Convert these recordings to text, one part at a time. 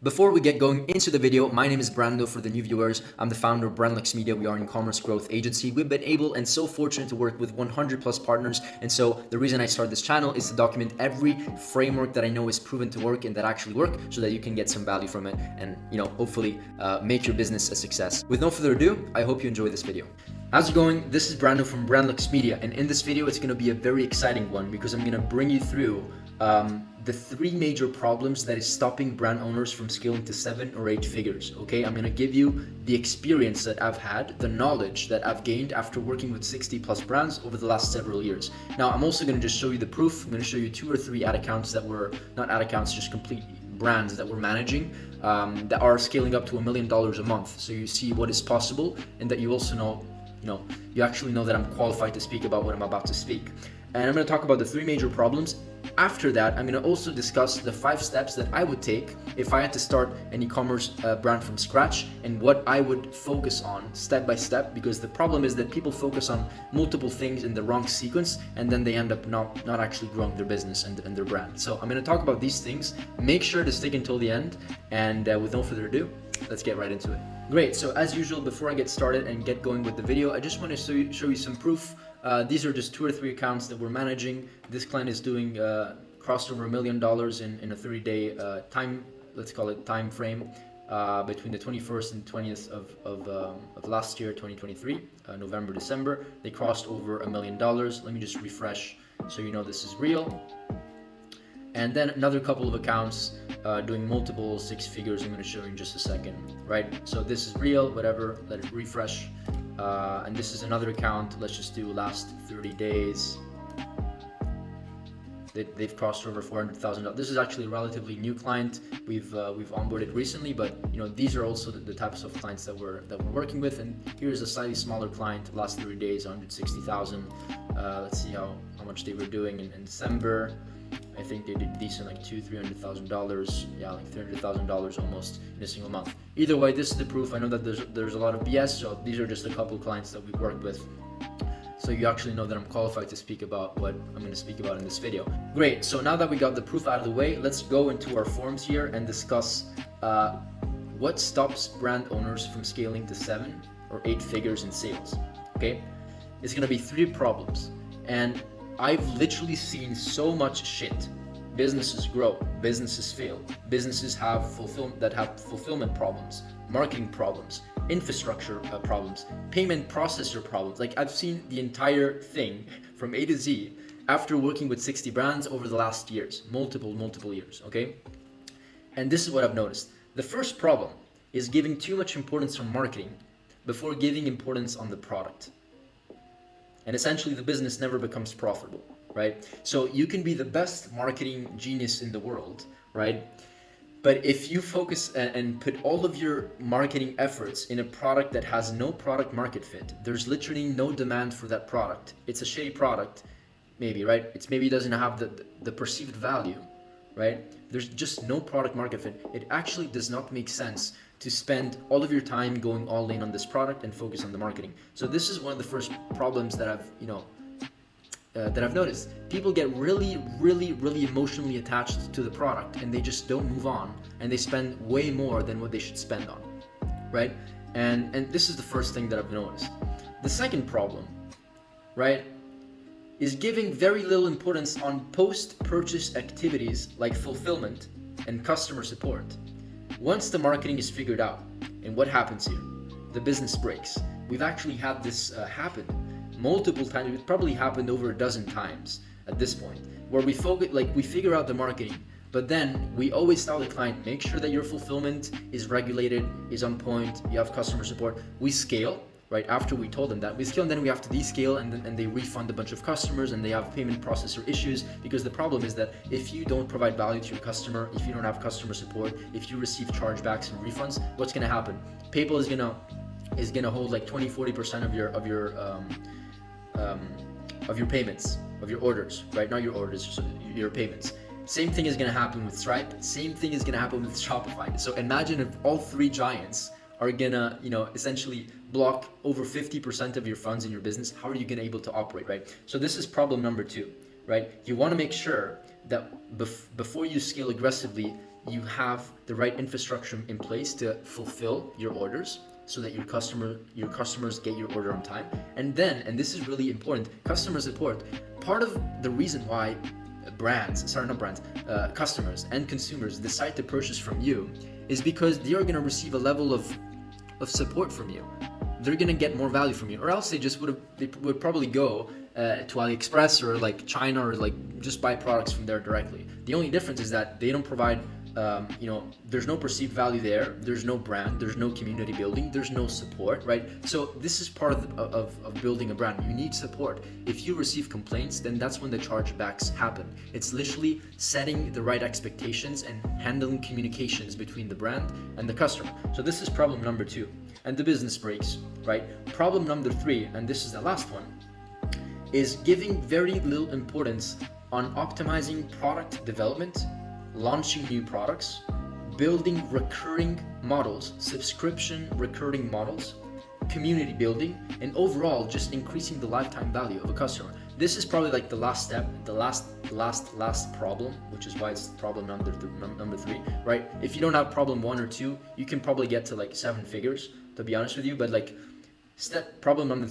Before we get going into the video, my name is Brando. For the new viewers, I'm the founder of Brandlux Media. We are an e-commerce growth agency. We've been able and so fortunate to work with 100 plus partners. And so the reason I started this channel is to document every framework that I know is proven to work and that actually work, so that you can get some value from it and hopefully make your business a success. With no further ado, I hope you enjoy this video. How's it going? This is Brando from Brandlux Media, and in this video it's going to be a very exciting one because I'm going to bring you through the three major problems that is stopping brand owners from scaling to 7 or 8 figures. Okay, I'm going to give you the experience that I've had, the knowledge that I've gained after working with 60 plus brands over the last several years. Now I'm also going to just show you the proof. I'm going to show you 2 or 3 ad accounts that were not ad accounts, just complete brands that we're managing that are scaling up to $1 million a month, so you see what is possible and that you also know you actually know that I'm qualified to speak about what I'm about to speak. And I'm going to talk about the 3 major problems. After that, I'm going to also discuss the 5 steps that I would take if I had to start an e-commerce brand from scratch, and what I would focus on step by step, because the problem is that people focus on multiple things in the wrong sequence and then they end up not actually growing their business and their brand. So I'm going to talk about these things. Make sure to stick until the end, and with no further ado, let's get right into it. Great, so as usual, before I get started and get going with the video, I just want to show you some proof. These are just 2 or 3 accounts that we're managing. This client is doing crossed over $1 million in a 30-day let's call it time frame, between the 21st and 20th of last year, 2023, November, December. They crossed over $1 million. Let me just refresh so you know this is real. And then another couple of accounts doing multiple 6 figures. I'm going to show you in just a second, right? So this is real, whatever, let it refresh. And this is another account. Let's just do last 30 days. They've crossed over $400,000. This is actually a relatively new client. We've onboarded recently, but these are also the types of clients that we're working with. And here's a slightly smaller client. Last 30 days, 160,000. Let's see how much they were doing in December. I think they did decent, like $200,000-$300,000. Yeah, like $300,000 almost in a single month. Either way, this is the proof. I know that there's a lot of BS, so these are just a couple clients that we've worked with. So you actually know that I'm qualified to speak about what I'm going to speak about in this video. Great, so now that we got the proof out of the way, let's go into our forms here and discuss what stops brand owners from scaling to 7 or 8 figures in sales. Okay, it's going to be 3 problems, and I've literally seen so much shit. Businesses grow, businesses fail, businesses have fulfillment problems, marketing problems, infrastructure problems, payment processor problems. Like, I've seen the entire thing from A to Z after working with 60 brands over the last years, multiple years, okay? And this is what I've noticed. The first problem is giving too much importance on marketing before giving importance on the product. And essentially the business never becomes profitable, right? So you can be the best marketing genius in the world, right? But if you focus and put all of your marketing efforts in a product that has no product market fit, there's literally no demand for that product. It's a shitty product, maybe, right? Maybe it doesn't have the perceived value, right? There's just no product market fit. It actually does not make sense to spend all of your time going all in on this product and focus on the marketing. So this is one of the first problems that I've noticed. People get really emotionally attached to the product and they just don't move on, and they spend way more than what they should spend on, right? And this is the first thing that I've noticed. The second problem, right, is giving very little importance on post-purchase activities like fulfillment and customer support. Once the marketing is figured out, and what happens here? The business breaks. We've actually had this happen multiple times. It probably happened over a dozen times at this point, where we figure out the marketing, but then we always tell the client, make sure that your fulfillment is regulated, is on point, you have customer support. We scale, right? After we told them that, we scale, and then we have to descale, and they refund a bunch of customers, and they have payment processor issues, because the problem is that if you don't provide value to your customer, if you don't have customer support, if you receive chargebacks and refunds, what's going to happen? PayPal is gonna hold like 20-40% of your payments, of your orders, right? Not your orders, your payments. Same thing is going to happen with Stripe. Same thing is going to happen with Shopify. So imagine if all 3 giants are gonna, essentially block over 50% of your funds in your business. How are you gonna able to operate, right? So this is problem number 2, right? You want to make sure that before you scale aggressively, you have the right infrastructure in place to fulfill your orders so that your customers get your order on time. And then, and this is really important, customer support. Part of the reason why customers and consumers decide to purchase from you is because they are going to receive a level of support from you. They're going to get more value from you, or else they would probably go to AliExpress or like China, or like just buy products from there directly. The only difference is that they don't provide there's no perceived value there, there's no brand, there's no community building, there's no support, right? So this is part of building a brand. You need support. If you receive complaints, then that's when the chargebacks happen. It's literally setting the right expectations and handling communications between the brand and the customer. So this is problem number 2. And the business breaks, right? Problem number 3, and this is the last one, is giving very little importance on optimizing product development, launching new products, building recurring models, subscription recurring models, community building, and overall just increasing the lifetime value of a customer. This is probably like the last step, the last problem, which is why it's problem number 3, right? If you don't have problem 1 or 2, you can probably get to like 7 figures, to be honest with you, but like problem number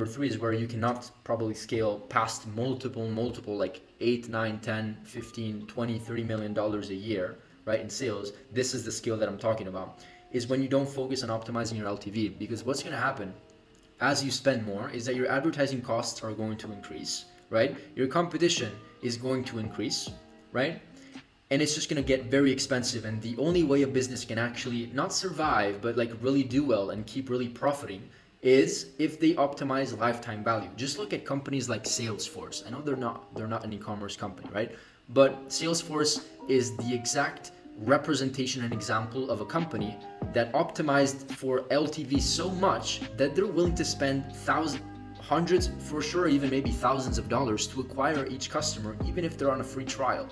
3 is where you cannot probably scale past multiple like 8, 9, 10, 15, 20, 30 million dollars a year, right, in sales. This is the skill that I'm talking about, is when you don't focus on optimizing your LTV. Because what's going to happen as you spend more is that your advertising costs are going to increase, right? Your competition is going to increase, right? And it's just going to get very expensive. And the only way a business can actually not survive, but like really do well and keep really profiting, is if they optimize lifetime value. Just look at companies like Salesforce. I know they're not an e-commerce company, right? But Salesforce is the exact representation and example of a company that optimized for LTV so much that they're willing to spend hundreds, for sure, even maybe thousands of dollars to acquire each customer, even if they're on a free trial.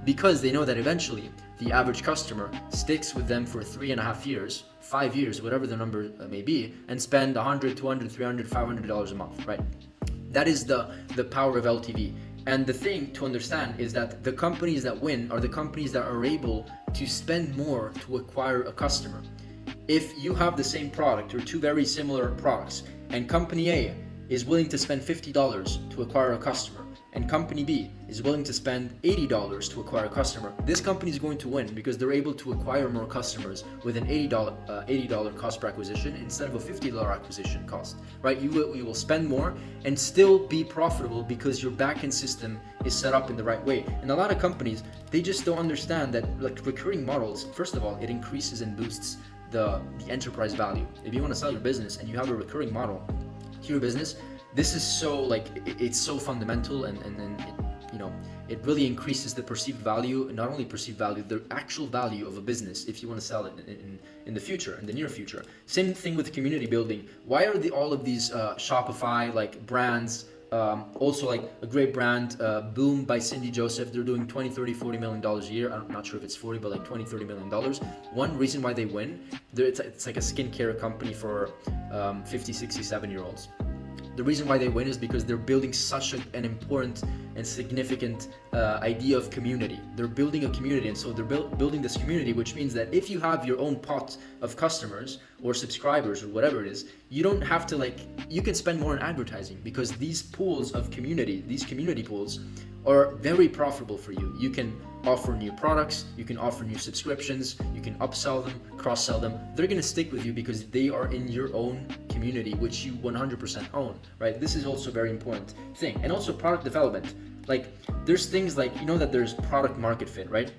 Because they know that eventually the average customer sticks with them for 3.5 years, 5 years, whatever the number may be, and spend $100, $200, $300, $500 a month, right? That is the power of LTV. And the thing to understand is that the companies that win are the companies that are able to spend more to acquire a customer. If you have the same product or 2 very similar products, and company A is willing to spend $50 to acquire a customer, and company B is willing to spend $80 to acquire a customer, this company is going to win because they're able to acquire more customers with an $80 cost per acquisition instead of a $50 acquisition cost, right? You will spend more and still be profitable because your backend system is set up in the right way. And a lot of companies, they just don't understand that like recurring models, first of all, it increases and boosts the enterprise value. If you want to sell your business and you have a recurring model to your business, this is so like it's so fundamental, and it really increases the perceived value, and not only perceived value, the actual value of a business if you want to sell it in the future, in the near future. Same thing with community building. Why are all of these Shopify like brands, also like a great brand, Boom by Cindy Joseph, they're doing 20, 30, 40 million dollars a year. I'm not sure if it's 40, but like 20, 30 million dollars. One reason why they win, it's like a skincare company for 50, 60, 7-year-olds. The reason why they win is because they're building such an important and significant idea of community. They're building a community, and so they're building this community, which means that if you have your own pot of customers or subscribers or whatever it is, you don't have to you can spend more on advertising, because these pools of community, these community pools, are very profitable for you. You can offer new products, you can offer new subscriptions, you can upsell them, cross-sell them. They're gonna stick with you because they are in your own community, which you 100% own, right? This is also a very important thing. And also product development. Like there's things like, that there's product market fit, right?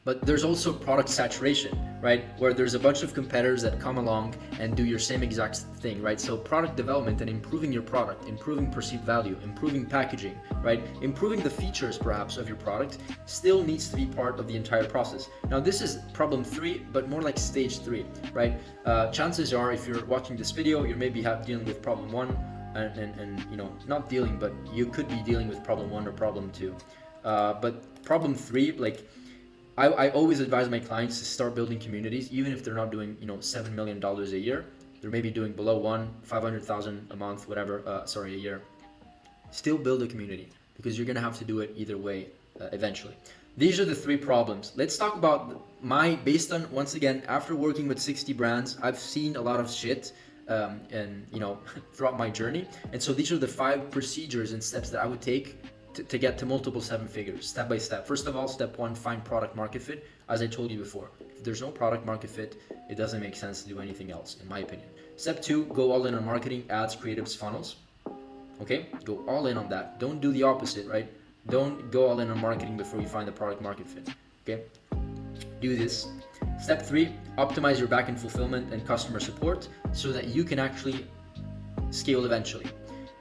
But there's also product saturation, right? Where there's a bunch of competitors that come along and do your same exact thing, right? So product development and improving your product, improving perceived value, improving packaging, right? Improving the features perhaps of your product still needs to be part of the entire process. Now this is problem 3, but more like stage 3, right? Chances are if you're watching this video, you're maybe dealing with problem 1 and not dealing, but you could be dealing with problem 1 or problem 2. But problem 3, I always advise my clients to start building communities, even if they're not doing, $7 million a year. They're maybe doing below 500,000 a month, whatever, a year. Still build a community, because you're going to have to do it either way eventually. These are the 3 problems. Let's talk about based on, once again, after working with 60 brands, I've seen a lot of shit and throughout my journey. And so these are the 5 procedures and steps that I would take to get to multiple 7 figures, step by step. First of all, step 1, find product market fit. As I told you before, if there's no product market fit, it doesn't make sense to do anything else, in my opinion. Step 2, go all in on marketing, ads, creatives, funnels. Okay, go all in on that. Don't do the opposite, right? Don't go all in on marketing before you find the product market fit. Okay, do this. Step 3, optimize your backend fulfillment and customer support so that you can actually scale eventually.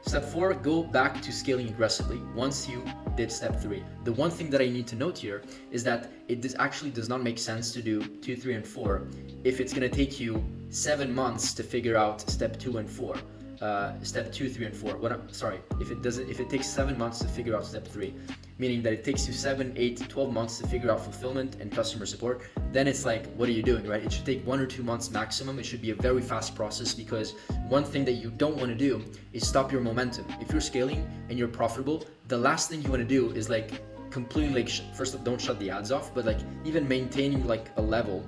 Step 4, go back to scaling aggressively once you did step 3. The one thing that I need to note here is that it actually does not make sense to do 2, 3, and 4 if it's going to take you 7 months to figure out step 2 and 4. Step 2, 3, and 4. If it takes 7 months to figure out step 3, meaning that it takes you 7, 8, 12 months to figure out fulfillment and customer support, then it's like, what are you doing, right? It should take 1 or 2 months maximum. It should be a very fast process, because one thing that you don't want to do is stop your momentum. If you're scaling and you're profitable, the last thing you want to do is like completely first of all, don't shut the ads off, but like even maintaining like a level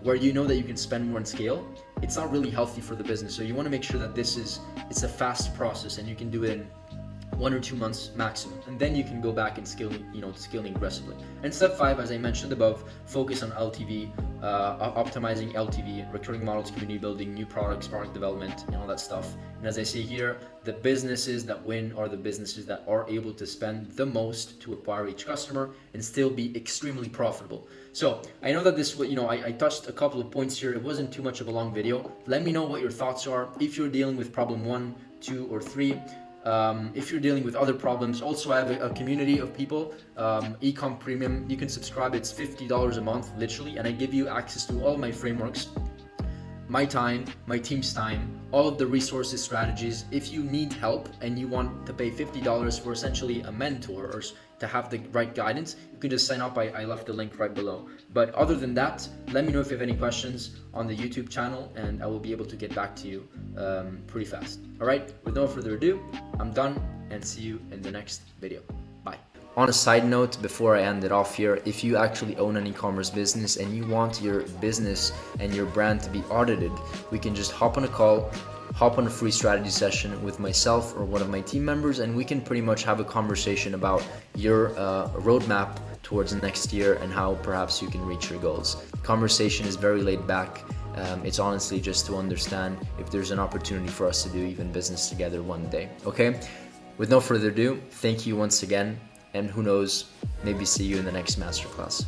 where you know that you can spend more and scale. It's not really healthy for the business. So you want to make sure that it's a fast process and you can do it in 1 or 2 months maximum, and then you can go back and scaling aggressively. And step 5, as I mentioned above, focus on LTV, optimizing LTV, recurring models, community building, new products, product development, and all that stuff. And as I say here, the businesses that win are the businesses that are able to spend the most to acquire each customer and still be extremely profitable. So I know that I touched a couple of points here. It wasn't too much of a long video. Let me know what your thoughts are. If you're dealing with problem 1, 2, or 3, if you're dealing with other problems, also I have a community of people, Ecom Premium. You can subscribe. It's $50 a month, literally, and I give you access to all my frameworks, my time, my team's time, all of the resources, strategies. If you need help and you want to pay $50 for essentially a mentor or to have the right guidance, you can just sign up. I left the link right below. But other than that, let me know if you have any questions on the YouTube channel, and I will be able to get back to you pretty fast. All right, with no further ado, I'm done, and see you in the next video. Bye. On a side note, before I end it off here, if you actually own an e-commerce business and you want your business and your brand to be audited, we can just hop on a call, hop on a free strategy session with myself or one of my team members, and we can pretty much have a conversation about your roadmap towards next year and how perhaps you can reach your goals. The conversation is very laid back. It's honestly just to understand if there's an opportunity for us to do even business together one day. Okay? With no further ado, thank you once again, and who knows, maybe see you in the next masterclass.